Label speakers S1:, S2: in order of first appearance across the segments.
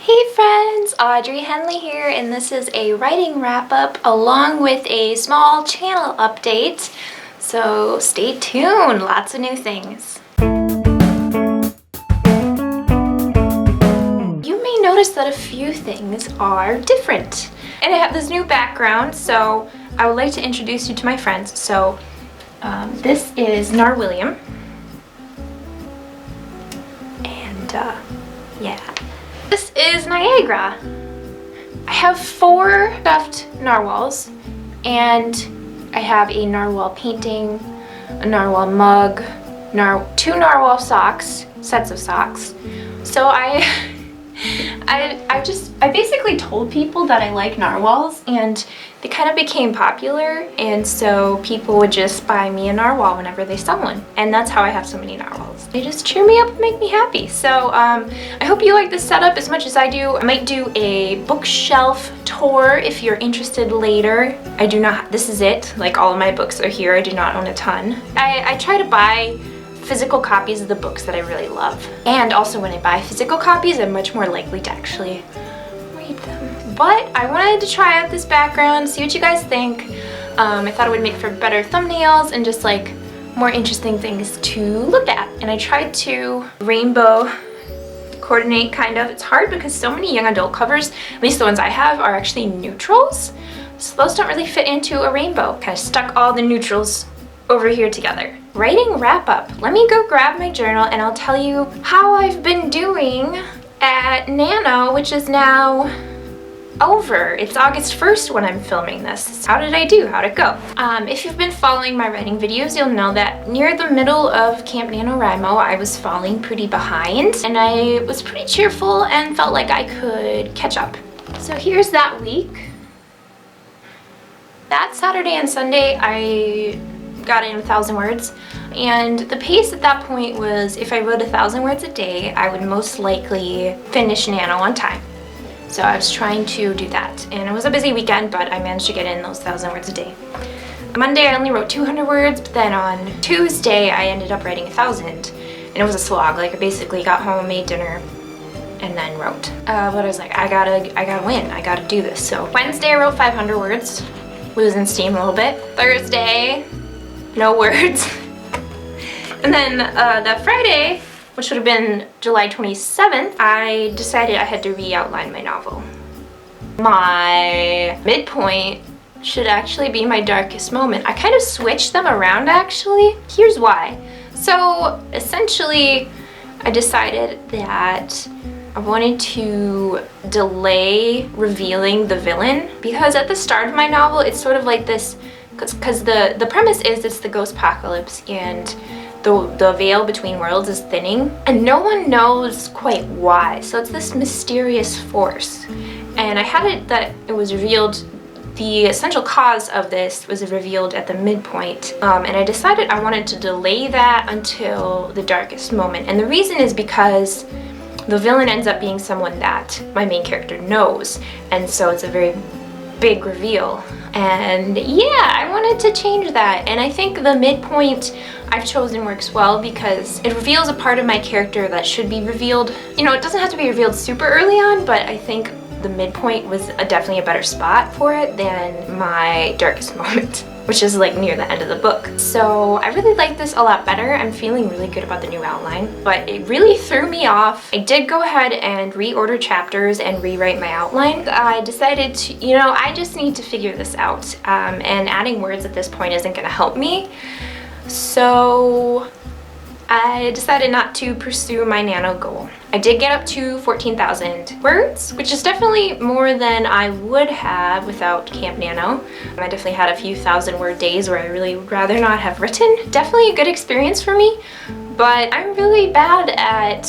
S1: Hey friends, Audrey Henley here, and this is a writing wrap-up along with a small channel update. So stay tuned, lots of new things. You may notice that a few things are different. And I have this new background, so I would like to introduce you to my friends. So this is NaNoWriMo. And yeah. This is Niagara. I have 4 stuffed narwhals, and I have a narwhal painting, a narwhal mug, 2 narwhal socks, sets of socks. So I basically told people that I like narwhals, and they kind of became popular, and so people would just buy me a narwhal whenever they saw one, and that's how I have so many narwhals. They just cheer me up and make me happy. So I hope you like this setup as much as I do. I might do a bookshelf tour if you're interested later. I do not, this is it, like all of my books are here. I do not own a ton. I try to buy physical copies of the books that I really love. And also when I buy physical copies, I'm much more likely to actually read them. But I wanted to try out this background, see what you guys think. I thought it would make for better thumbnails and just like more interesting things to look at. And I tried to rainbow coordinate kind of. It's hard because so many young adult covers, at least the ones I have, are actually neutrals. So those don't really fit into a rainbow. Kind of stuck all the neutrals over here together. Writing wrap up. Let me go grab my journal and I'll tell you how I've been doing at Nano, which is now over. It's August 1st when I'm filming this. How did I do? How'd it go? If you've been following my writing videos, you'll know that near the middle of Camp NaNoWriMo, I was falling pretty behind, and I was pretty cheerful and felt like I could catch up. So here's that week. That Saturday and Sunday, I got in 1,000 words, and the pace at that point was if I wrote 1,000 words a day, I would most likely finish Nano on time. So I was trying to do that, and it was a busy weekend, but I managed to get in those 1,000 words a day. Monday I only wrote 200 words, but then on Tuesday I ended up writing 1,000, and it was a slog. Like I basically got home, made dinner, and then wrote. But I was like, I gotta win, I gotta do this. So Wednesday I wrote 500 words, losing steam a little bit. Thursday, no words. And then that Friday, which would have been July 27th, I decided I had to re-outline my novel. My midpoint should actually be my darkest moment. I kind of switched them around actually. Here's why. So essentially, I decided that I wanted to delay revealing the villain, because at the start of my novel, it's sort of like this, because the premise is it's the ghost apocalypse, and the veil between worlds is thinning, and no one knows quite why. So it's this mysterious force. And I had it that it was revealed, the essential cause of this was revealed at the midpoint. And I decided I wanted to delay that until the darkest moment. And the reason is because the villain ends up being someone that my main character knows. And so it's a very big reveal. And yeah, I wanted to change that. And I think the midpoint I've chosen works well because it reveals a part of my character that should be revealed. You know, it doesn't have to be revealed super early on, but I think the midpoint was definitely a better spot for it than my darkest moment, which is like near the end of the book. So I really like this a lot better. I'm feeling really good about the new outline, but it really threw me off. I did go ahead and reorder chapters and rewrite my outline. I decided to, you know, I just need to figure this out, and adding words at this point isn't gonna help me. So I decided not to pursue my Nano goal. I did get up to 14,000 words, which is definitely more than I would have without Camp Nano. I definitely had a few 1,000-word days where I really would rather not have written. Definitely a good experience for me, but I'm really bad at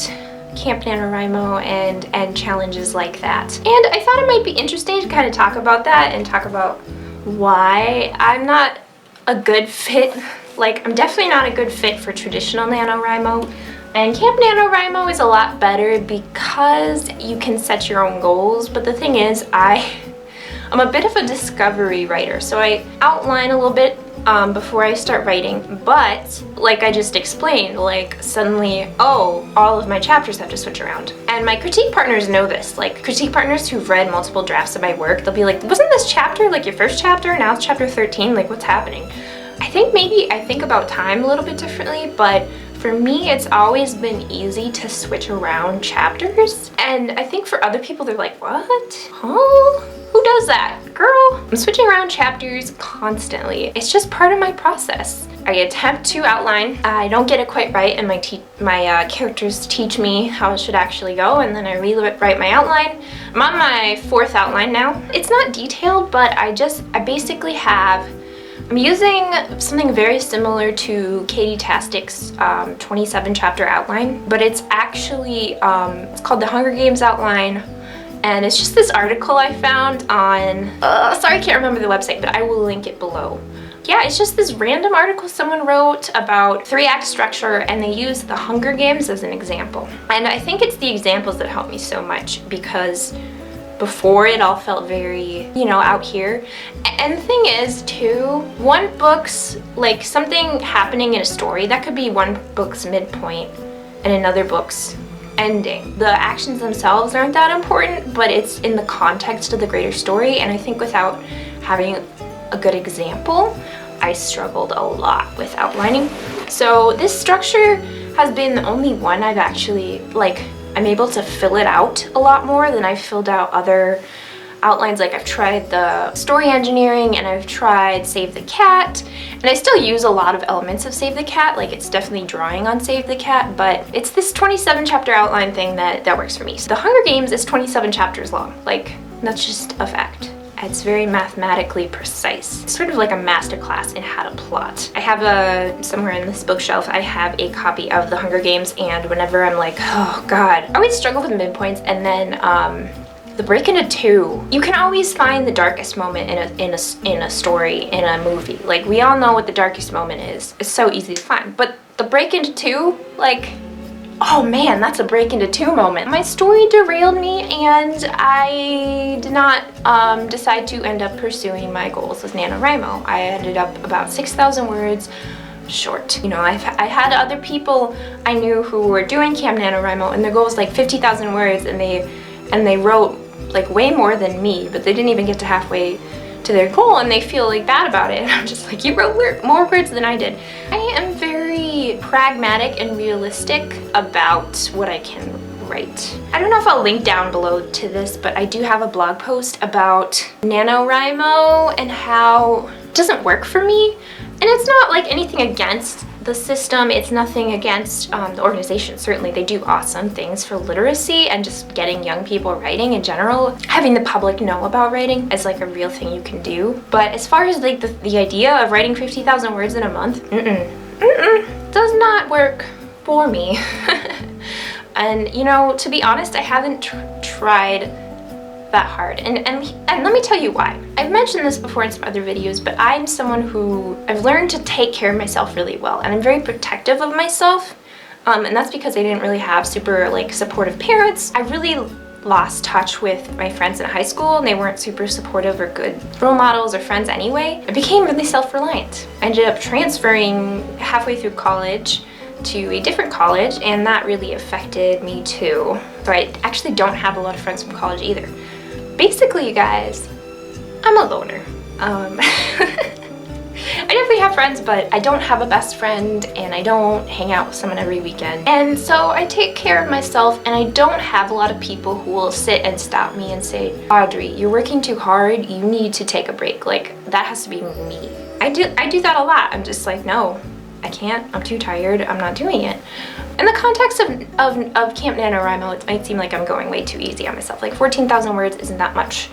S1: Camp NaNoWriMo and challenges like that. And I thought it might be interesting to kind of talk about that and talk about why I'm not a good fit. Like, I'm definitely not a good fit for traditional NaNoWriMo, and Camp NaNoWriMo is a lot better because you can set your own goals. But the thing is, I'm a bit of a discovery writer, so I outline a little bit before I start writing, but like I just explained, like suddenly, oh, all of my chapters have to switch around. And my critique partners know this. Like critique partners who've read multiple drafts of my work, they'll be like, wasn't this chapter like your first chapter? Now it's chapter 13, like what's happening? I think maybe I think about time a little bit differently, but for me, it's always been easy to switch around chapters. And I think for other people, they're like, what? Huh? Who does that? Girl, I'm switching around chapters constantly. It's just part of my process. I attempt to outline. I don't get it quite right, and my characters teach me how it should actually go, and then I rewrite my outline. I'm on my 4th outline now. It's not detailed, but I basically have, I'm using something very similar to Katie Tastic's 27 chapter outline, but it's actually, it's called the Hunger Games outline. And it's just this article I found on, sorry I can't remember the website, but I will link it below. Yeah, it's just this random article someone wrote about 3-act structure, and they use the Hunger Games as an example. And I think it's the examples that help me so much, because before it all felt very, you know, out here. And the thing is too, one book's, like something happening in a story, that could be one book's midpoint and another book's ending. The actions themselves aren't that important, but it's in the context of the greater story, and I think without having a good example, I struggled a lot with outlining. So this structure has been the only one I've actually, like, I'm able to fill it out a lot more than I've filled out other outlines. Like I've tried the story engineering, and I've tried Save the Cat, and I still use a lot of elements of Save the Cat. Like it's definitely drawing on Save the Cat, but it's this 27 chapter outline thing that works for me. So the Hunger Games is 27 chapters long. Like that's just a fact. It's very mathematically precise. It's sort of like a masterclass in how to plot. I have somewhere in this bookshelf, I have a copy of the Hunger Games, and whenever I'm like, oh God, I always struggle with midpoints, and then the break into 2. You can always find the darkest moment in a story, in a movie. Like we all know what the darkest moment is. It's so easy to find. But the break into 2, like, oh man, that's a break into 2 moment. My story derailed me, and I did not decide to end up pursuing my goals with NaNoWriMo. I ended up about 6,000 words short. You know, I had other people I knew who were doing Camp NaNoWriMo, and their goal was like 50,000 words, and they wrote like way more than me, but they didn't even get to halfway to their goal, and they feel like bad about it. And I'm just like, you wrote more words than I did. I am very pragmatic and realistic about what I can write. I don't know if I'll link down below to this, but I do have a blog post about NaNoWriMo and how it doesn't work for me. And it's not like anything against the system, it's nothing against the organization. Certainly they do awesome things for literacy and just getting young people writing in general. Having the public know about writing is like a real thing you can do. But as far as like the idea of writing 50,000 words in a month, does not work for me. And you know, to be honest, I haven't tried that hard, and let me tell you why. I've mentioned this before in some other videos, but I'm someone who I've learned to take care of myself really well, and I'm very protective of myself, and that's because I didn't really have super like supportive parents. I really lost touch with my friends in high school, and they weren't super supportive or good role models or friends anyway. I became really self-reliant. I ended up transferring halfway through college to a different college, and that really affected me too. So I actually don't have a lot of friends from college either. Basically, you guys, I'm a loner. I definitely have friends, but I don't have a best friend, and I don't hang out with someone every weekend. And so I take care of myself, and I don't have a lot of people who will sit and stop me and say, Audrey, you're working too hard, you need to take a break. Like, that has to be me. I do that a lot. I'm just like, no, I can't, I'm too tired, I'm not doing it. In the context of Camp NaNoWriMo, it might seem like I'm going way too easy on myself. Like 14,000 words isn't that much.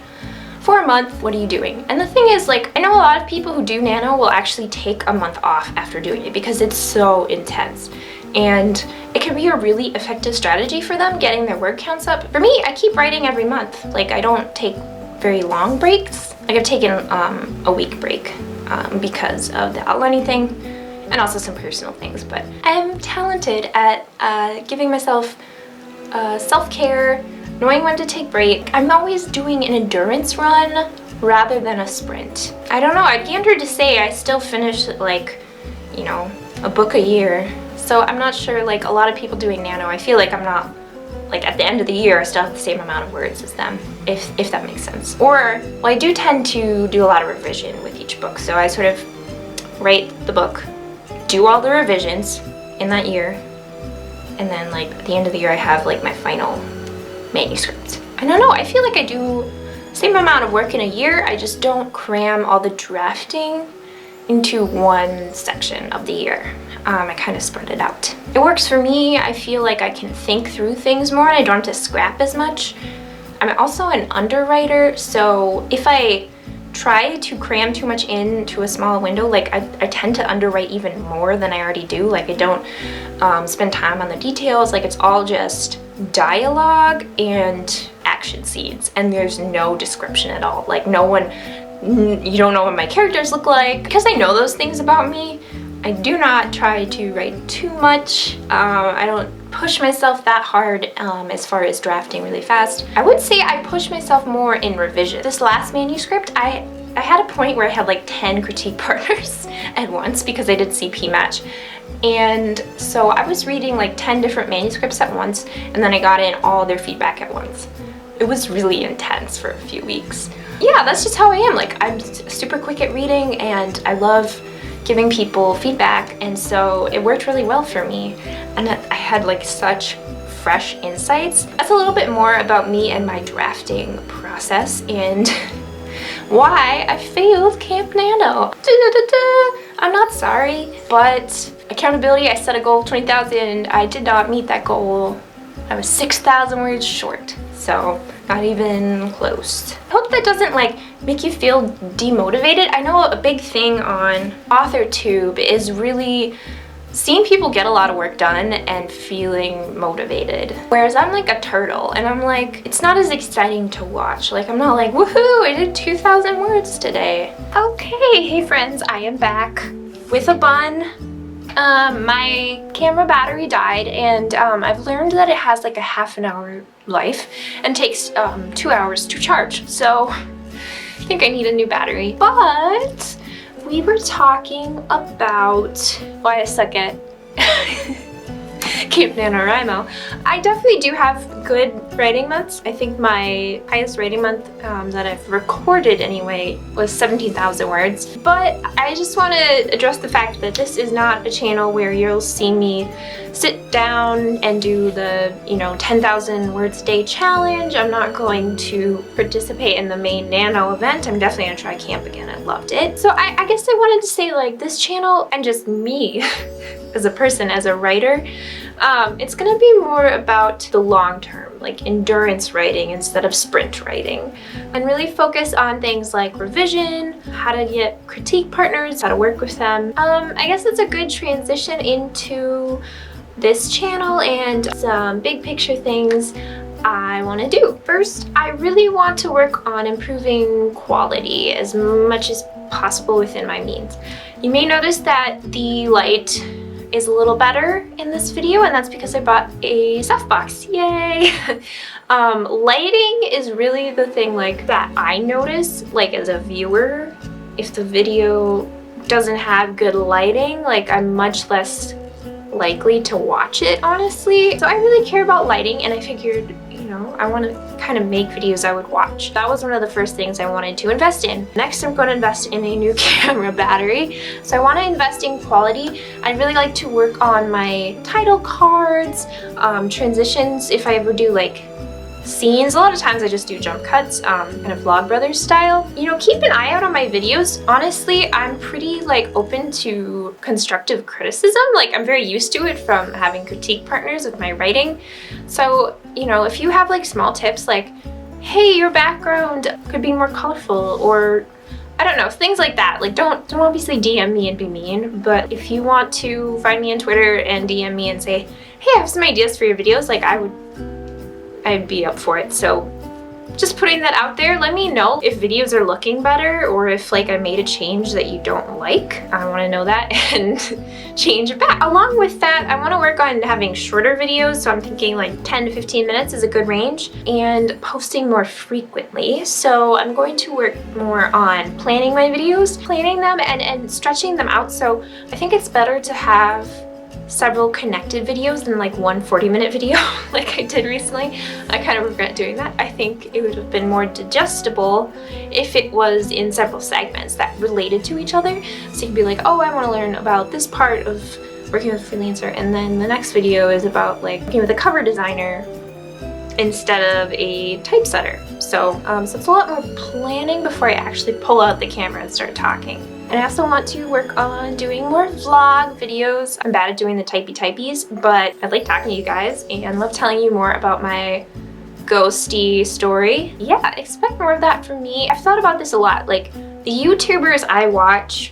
S1: For a month, what are you doing? And the thing is, like, I know a lot of people who do nano will actually take a month off after doing it because it's so intense. And it can be a really effective strategy for them getting their word counts up. For me, I keep writing every month. Like, I don't take very long breaks. Like, I've taken a week break because of the outlining thing, and also some personal things, but I'm talented at giving myself self-care, knowing when to take break. I'm always doing an endurance run rather than a sprint. I don't know, I'd gander to say I still finish like, you know, a book a year. So I'm not sure, like a lot of people doing nano, I feel like I'm not, like at the end of the year I still have the same amount of words as them, if that makes sense. Or, well, I do tend to do a lot of revision with each book. So I sort of write the book, do all the revisions in that year, and then like at the end of the year I have like my final manuscript. I don't know, I feel like I do the same amount of work in a year, I just don't cram all the drafting into one section of the year. I kind of spread it out. It works for me. I feel like I can think through things more and I don't have to scrap as much. I'm also an underwriter, so if I try to cram too much into a small window, like I tend to underwrite even more than I already do. Like I don't spend time on the details, like it's all just dialogue and action scenes and there's no description at all. Like no one, you don't know what my characters look like. Because I know those things about me, I do not try to write too much. I don't push myself that hard as far as drafting really fast. I would say I push myself more in revision. This last manuscript, I had a point where I had like 10 critique partners at once because I did CP match. And so I was reading like 10 different manuscripts at once and then I got in all their feedback at once. It was really intense for a few weeks. Yeah, that's just how I am. Like I'm super quick at reading and I love giving people feedback, and so it worked really well for me and I had like such fresh insights. That's a little bit more about me and my drafting process and why I failed Camp Nano. I'm not sorry, but accountability, I set a goal of 20,000. I did not meet that goal. I was 6,000 words short, so not even close. I hope that doesn't like make you feel demotivated. I know a big thing on authortube is really seeing people get a lot of work done and feeling motivated. Whereas I'm like a turtle and I'm like, it's not as exciting to watch. Like I'm not like, woohoo, I did 2,000 words today. Okay, hey friends, I am back with a bun. My camera battery died and I've learned that it has like a half an hour life and takes 2 hours to charge. So I think I need a new battery. But we were talking about why I suck at Camp NaNoWriMo. I definitely do have good writing months. I think my highest writing month that I've recorded anyway was 17,000 words. But I just want to address the fact that this is not a channel where you'll see me sit down and do the, 10,000 words a day challenge. I'm not going to participate in the main Nano event. I'm definitely gonna try camp again. I loved it. So I guess I wanted to say like this channel and just me as a person, as a writer, it's gonna be more about the long term, like endurance writing instead of sprint writing, and really focus on things like revision, how to get critique partners, how to work with them. I guess it's a good transition into this channel and some big picture things I want to do. First, I really want to work on improving quality as much as possible within my means. You may notice that the light is a little better in this video, and that's because I bought a softbox. Yay! Lighting is really the thing like that I notice, like as a viewer. If the video doesn't have good lighting, like I'm much less likely to watch it, honestly. So I really care about lighting, and I figured, I want to kind of make videos I would watch. That was one of the first things I wanted to invest in. Next, I'm going to invest in a new camera battery. So I want to invest in quality. I'd really like to work on my title cards, transitions, if I ever do like scenes. A lot of times I just do jump cuts, kind of Vlogbrothers style. Keep an eye out on my videos. Honestly, I'm pretty like open to constructive criticism. Like I'm very used to it from having critique partners with my writing. So, if you have like small tips like, hey, your background could be more colorful, or I don't know, things like that. Like don't obviously DM me and be mean, but if you want to find me on Twitter and DM me and say, hey, I have some ideas for your videos, like I'd be up for it. So just putting that out there. Let me know if videos are looking better or if like I made a change that you don't like. I want to know that and change it back. Along with that, I want to work on having shorter videos, so I'm thinking like 10 to 15 minutes is a good range, and posting more frequently. So I'm going to work more on planning my videos, planning them and stretching them out. So I think it's better to have several connected videos than like one 40-minute video like I did recently. I kind of regret doing that. I think it would have been more digestible if it was in several segments that related to each other. So you could be like, oh, I want to learn about this part of working with a freelancer, and then the next video is about like working with a cover designer instead of a typesetter. So it's a lot more planning before I actually pull out the camera and start talking. And I also want to work on doing more vlog videos. I'm bad at doing the typies, but I like talking to you guys and love telling you more about my ghosty story. Yeah, expect more of that from me. I've thought about this a lot. Like, the YouTubers I watch,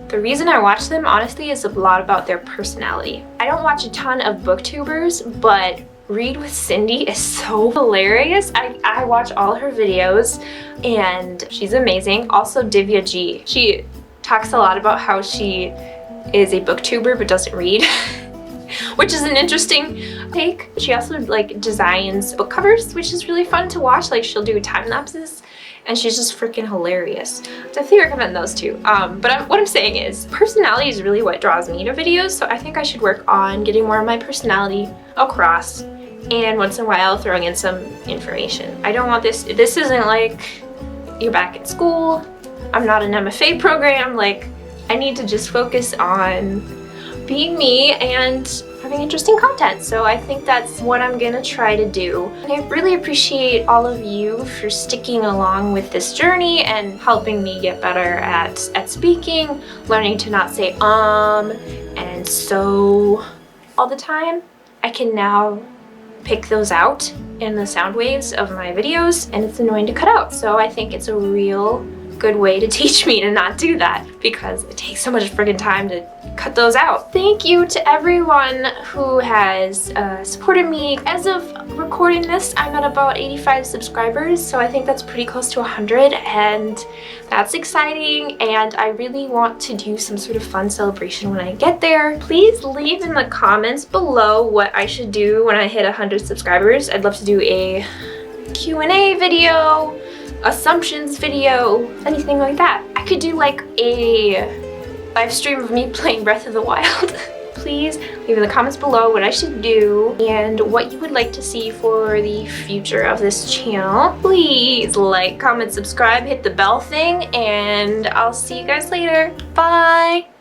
S1: the reason I watch them, honestly, is a lot about their personality. I don't watch a ton of booktubers, but Read with Cindy is so hilarious. I watch all her videos and she's amazing. Also Divya G. She talks a lot about how she is a booktuber but doesn't read, which is an interesting take. She also like designs book covers, which is really fun to watch. Like, she'll do time lapses and she's just freaking hilarious. Definitely recommend those two. But what I'm saying is personality is really what draws me to videos, so I think I should work on getting more of my personality across, and once in a while throwing in some information. I don't want this isn't like you're back at school. I'm not an MFA program. Like, I need to just focus on being me and having interesting content. So I think that's what I'm gonna try to do. And I really appreciate all of you for sticking along with this journey and helping me get better at speaking, learning to not say and so all the time. I can now pick those out in the sound waves of my videos, and it's annoying to cut out. So I think it's a real good way to teach me to not do that, because it takes so much friggin' time to cut those out. Thank you to everyone who has supported me. As of recording this, I'm at about 85 subscribers, so I think that's pretty close to 100, and that's exciting, and I really want to do some sort of fun celebration when I get there. Please leave in the comments below what I should do when I hit 100 subscribers. I'd love to do a Q&A video, assumptions video, anything like that. I could do like a live stream of me playing Breath of the Wild. Please leave in the comments below what I should do and what you would like to see for the future of this channel. Please like, comment, subscribe, hit the bell thing, and I'll see you guys later. Bye!